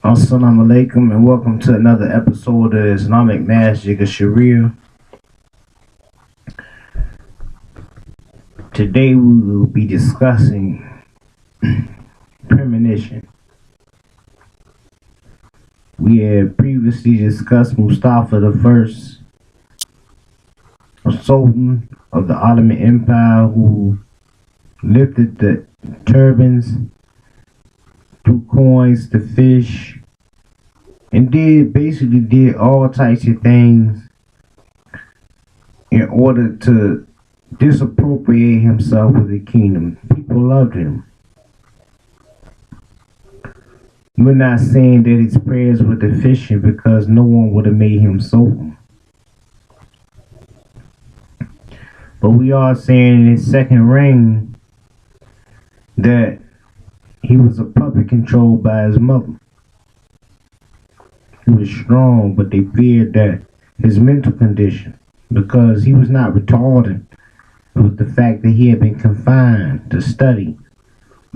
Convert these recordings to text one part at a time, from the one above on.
Assalamu alaikum and welcome to another episode of Islamic Magic of Sharia. Today we will be discussing premonition. We had previously discussed Mustafa the First, a sultan of the Ottoman Empire who lifted the turbans, threw coins to fish, and basically did all types of things in order to disappropriate himself with the kingdom. People loved him. We're not saying that his prayers were deficient because no one would have made him sultan. But we are saying in his second reign that he was a puppet controlled by his mother. He was strong, but they feared that his mental condition, because he was not retarded, it was the fact that he had been confined to study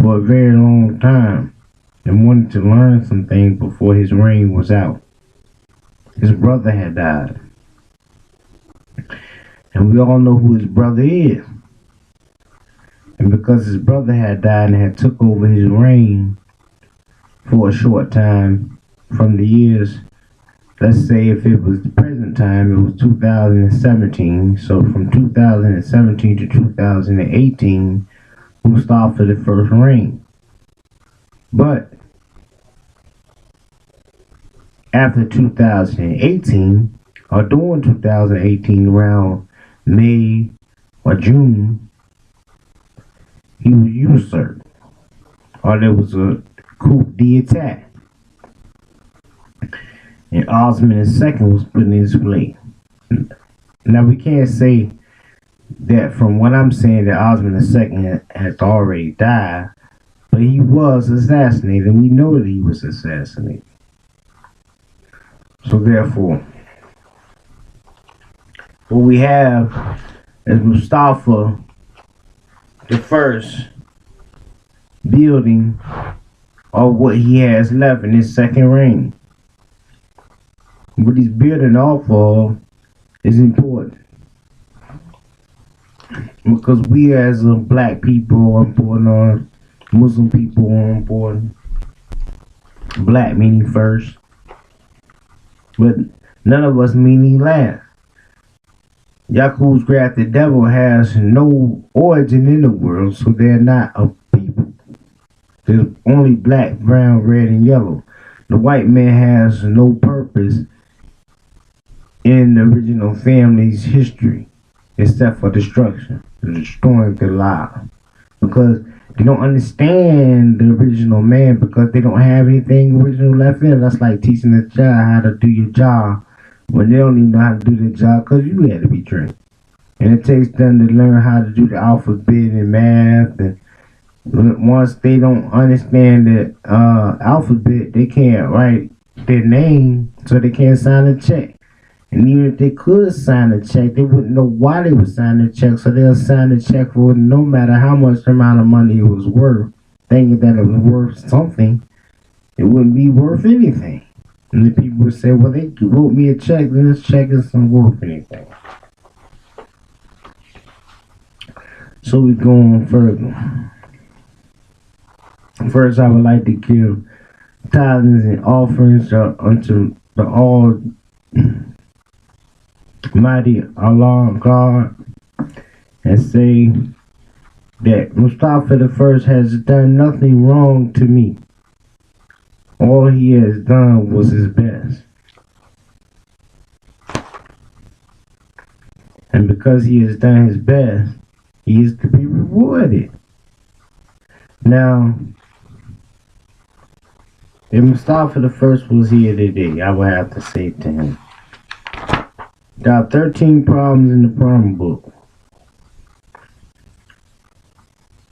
for a very long time and wanted to learn some things before his reign was out. His brother had died. And we all know who his brother is. And because his brother had died and had took over his reign for a short time, from the years, let's say if it was the present time, it was 2017. So from 2017 to 2018, Mustafa the First reigned. But after 2018, or during 2018, around May or June, he was usurped, or there was a coup d'etat. And Osman II was put in his place. Now we can't say that from what I'm saying that Osman II has already died, but he was assassinated, and we know that he was assassinated. So therefore, what we have is Mustafa the First building of what he has left in his second reign. What he's building off of is important, because we as a black people are important, or Muslim people are important. Black meaning first, but none of us meaning last. Yakub's grafted devil has no origin in the world, so they're not a people. There's only black, brown, red, and yellow. The white man has no purpose in the original family's history except for destruction, destroying the lives, because they don't understand the original man, because they don't have anything original left in. That's like teaching a child how to do your job when they don't even know how to do their job because you had to be trained. And it takes them to learn how to do the alphabet and math, and once they don't understand the alphabet, they can't write their name, so they can't sign a check. And even if they could sign a check, they wouldn't know why they would sign a check, so they'll sign a check for no matter how much amount of money it was worth, thinking that it was worth something. It wouldn't be worth anything. And the people would say, well, they wrote me a check, then this check isn't worth anything. So we go on further. First, I would like to give tithes and offerings unto the all mighty Allah God, and say that Mustafa the First has done nothing wrong to me. All he has done was his best. And because he has done his best, he is to be rewarded. Now, if Mustafa the First was here today, I would have to say to him, there are 13 problems in the problem book.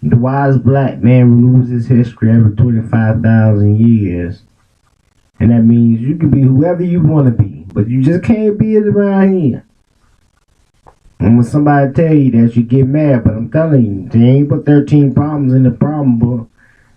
The wise black man renews his history every 25,000 years. And that means you can be whoever you want to be, but you just can't be it around here. And when somebody tell you that, you get mad, but I'm telling you, there ain't but 13 problems in the problem book.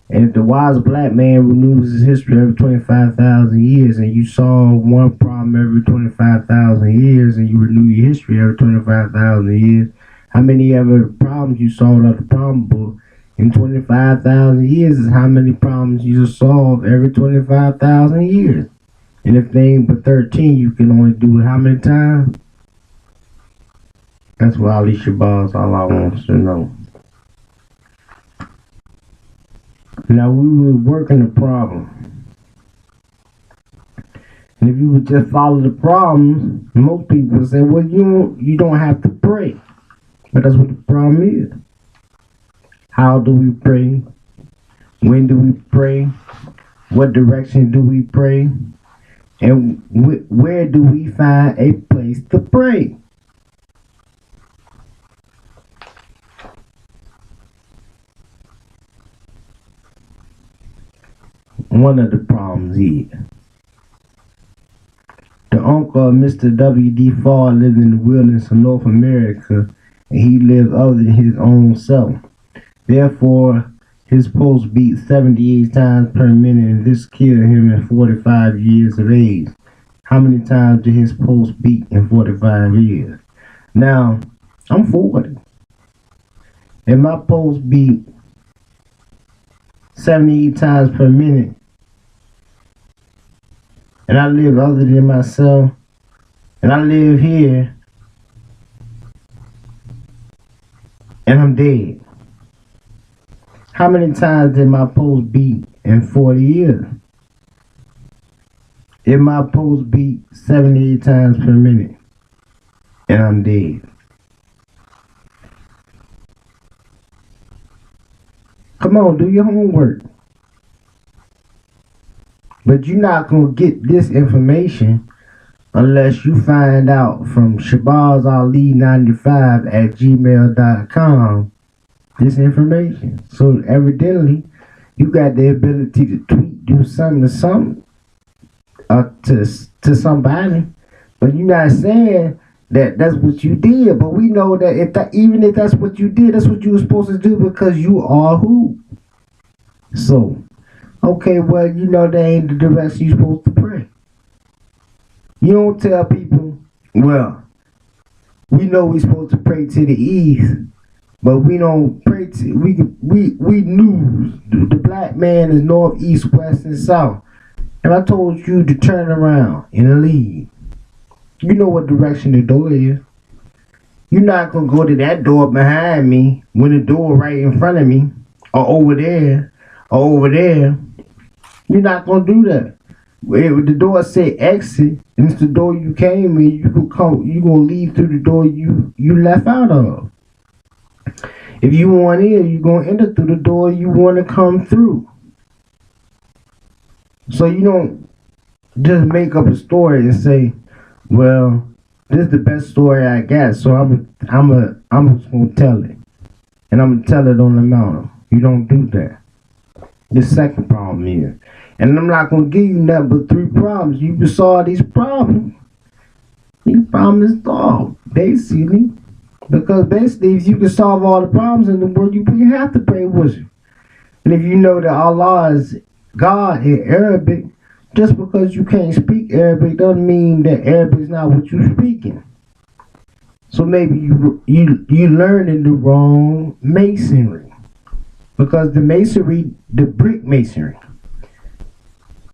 And if the wise black man renews his history every 25,000 years, and you solve one problem every 25,000 years, and you renew your history every 25,000 years, how many other problems you solved out the problem book in 25,000 years is how many problems you just solve every 25,000 years. And if they ain't but 13, you can only do it how many times? That's what Ali Shabazz all I wants to know. Now we were working the problem. And if you would just follow the problems, most people say, well, you don't have to pray. But that's what the problem is. How do we pray? When do we pray? What direction do we pray? And where do we find a place to pray? One of the problems is the uncle of Mr. W.D. Fall lived in the wilderness of North America, and he lived other than his own self. Therefore, his pulse beat 78 times per minute, and this killed him at 45 years of age. How many times did his pulse beat in 45 years? Now, I'm 40, and my pulse beat 78 times per minute, and I live other than myself, and I live here, and I'm dead. How many times did my pulse beat in 40 years? If my pulse beat 78 times per minute, and I'm dead. Come on, do your homework. But you're not going to get this information unless you find out from ShabazAli95@gmail.com this information. So evidently, you got the ability to tweet, do something to something, to somebody, but you're not saying that that's what you did. But we know that even if that's what you did, that's what you were supposed to do because you are who. So, okay, well, you know that ain't the direction you're supposed to pray. You don't tell people, well, we know we're supposed to pray to the east, but we don't pray to, we knew the black man is north, east, west, and south. And I told you to turn around and leave. You know what direction the door is. You're not going to go to that door behind me when the door right in front of me, or over there, or over there. You're not going to do that. If the door say exit, and it's the door you came in, you're going to leave through the door you left out of. If you want in, you're going to enter through the door you want to come through. So you don't just make up a story and say, well, this is the best story I got, so I'm just going to tell it. And I'm going to tell it on the mountain. You don't do that. The second problem is, and I'm not going to give you nothing but 3 problems. You can solve these problems. These problems is solved, basically. Because basically, if you can solve all the problems in the world, you wouldn't have to pray worship. And if you know that Allah is God in Arabic, just because you can't speak Arabic doesn't mean that Arabic is not what you're speaking. So maybe you learning the wrong masonry. Because the masonry, the brick masonry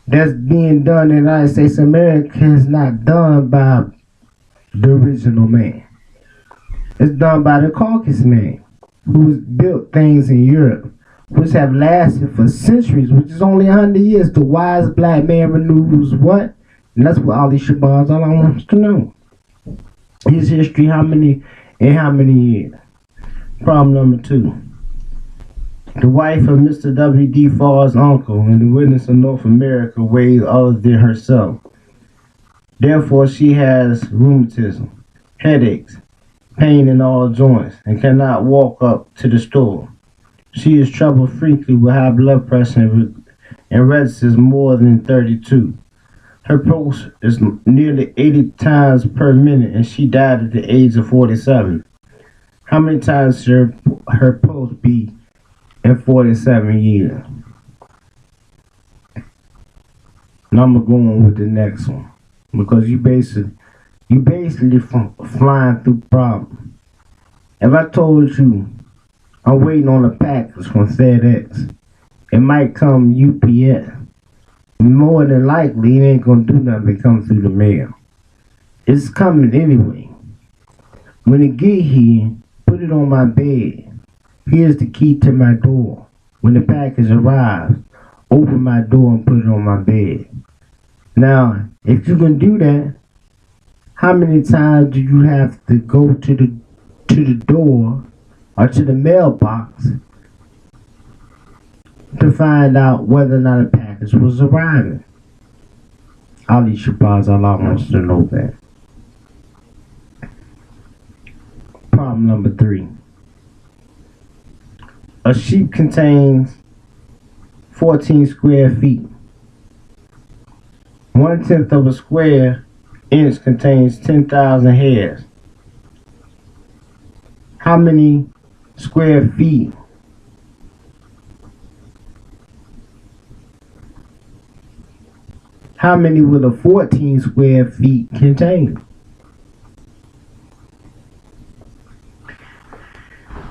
that's being done in the United States of America is not done by the original man. It's done by the Caucasus man who's built things in Europe which have lasted for centuries, which is only 100 years. The wise black man renews what? And that's what Ali Shabazz all I wants to know. His history, how many years? Problem number 2. The wife of Mr. W.D. Fall's uncle in the wilderness of North America weighs other than herself. Therefore, she has rheumatism, headaches, pain in all joints, and cannot walk up to the store. She is troubled frequently with high blood pressure and resistance more than 32. Her pulse is nearly 80 times per minute, and she died at the age of 47. How many times should her pulse be in 47 years? Now I'm gonna go on with the next one because you basically flying through problems. If I told you I'm waiting on a package from FedEx, it might come UPS. More than likely, it ain't gonna do nothing but come through the mail. It's coming anyway. When it get here, put it on my bed. Here's the key to my door. When the package arrives, open my door and put it on my bed. Now, if you can do that, how many times do you have to go to the door or to the mailbox to find out whether or not a package was arriving? Ali Shabazz Allah wants to know that. Problem number 3. A sheep contains 14 square feet. 1/10 of a square inch contains 10,000 hairs. How many square feet how many will a 14 square feet contain?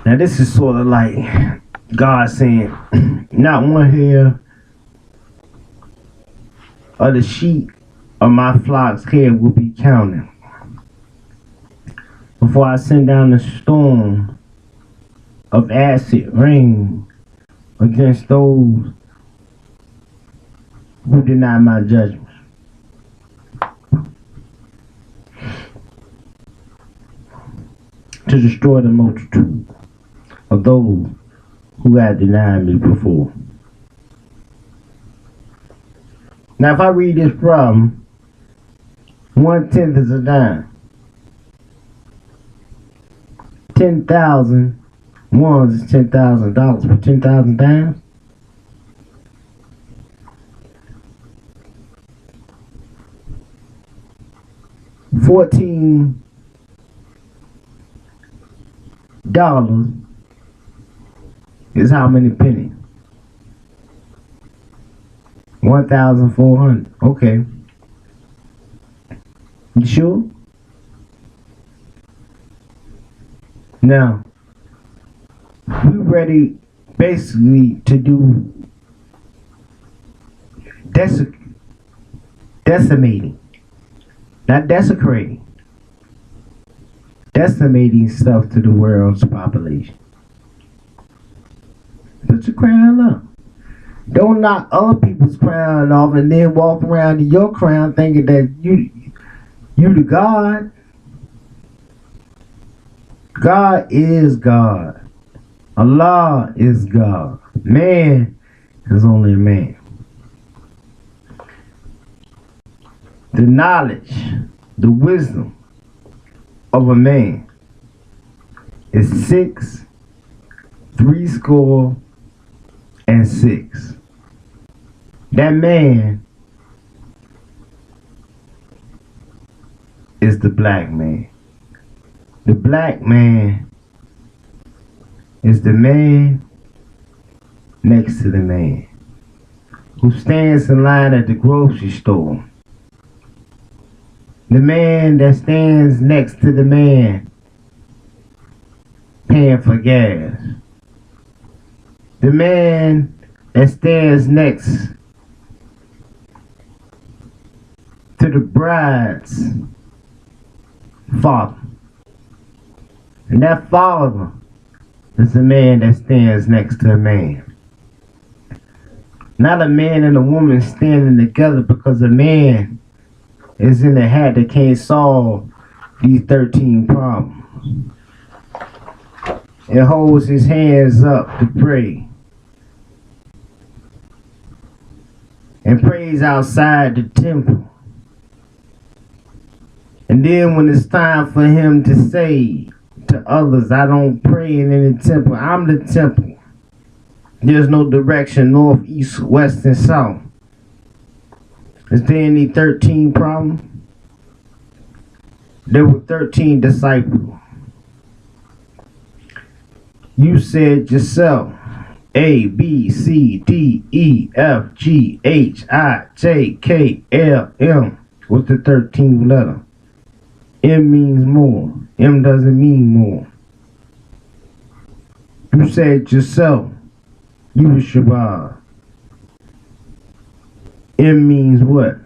Now this is sort of like God saying, not one hair of the sheep of my flock's hair will be counted before I send down a storm of acid rain against those who deny my judgment. To destroy the multitude of those who had denied me before. Now if I read this problem, 1/10 is a dime. 10,000 ones is $10,000 for 10,000 dimes. $14 is how many pennies? 1,400. Okay. You sure? Now, we ready basically to do decimating, not desecrating, decimating stuff to the world's population. Put your crown up. Don't knock other people's crown off and then walk around in your crown thinking that you the God. God is God. Allah is God. Man is only a man. The knowledge, the wisdom of a man is 6, 60 and 6. That man is the black man. The black man is the man next to the man who stands in line at the grocery store. The man that stands next to the man paying for gas. The man that stands next to the bride's father. And that father is the man that stands next to a man. Not a man and a woman standing together because a man is in the hat that can't solve these 13 problems. It holds his hands up to pray. And prays outside the temple. And then when it's time for him to say to others, I don't pray in any temple, I'm the temple. There's no direction, north, east, west, and south. Is there any 13 problems? There were 13 disciples. You said yourself, A, B, C, D, E, F, G, H, I, J, K, L, M. What's the 13th letter? M means more. M doesn't mean more. You said yourself, you were Shabazz. M means what?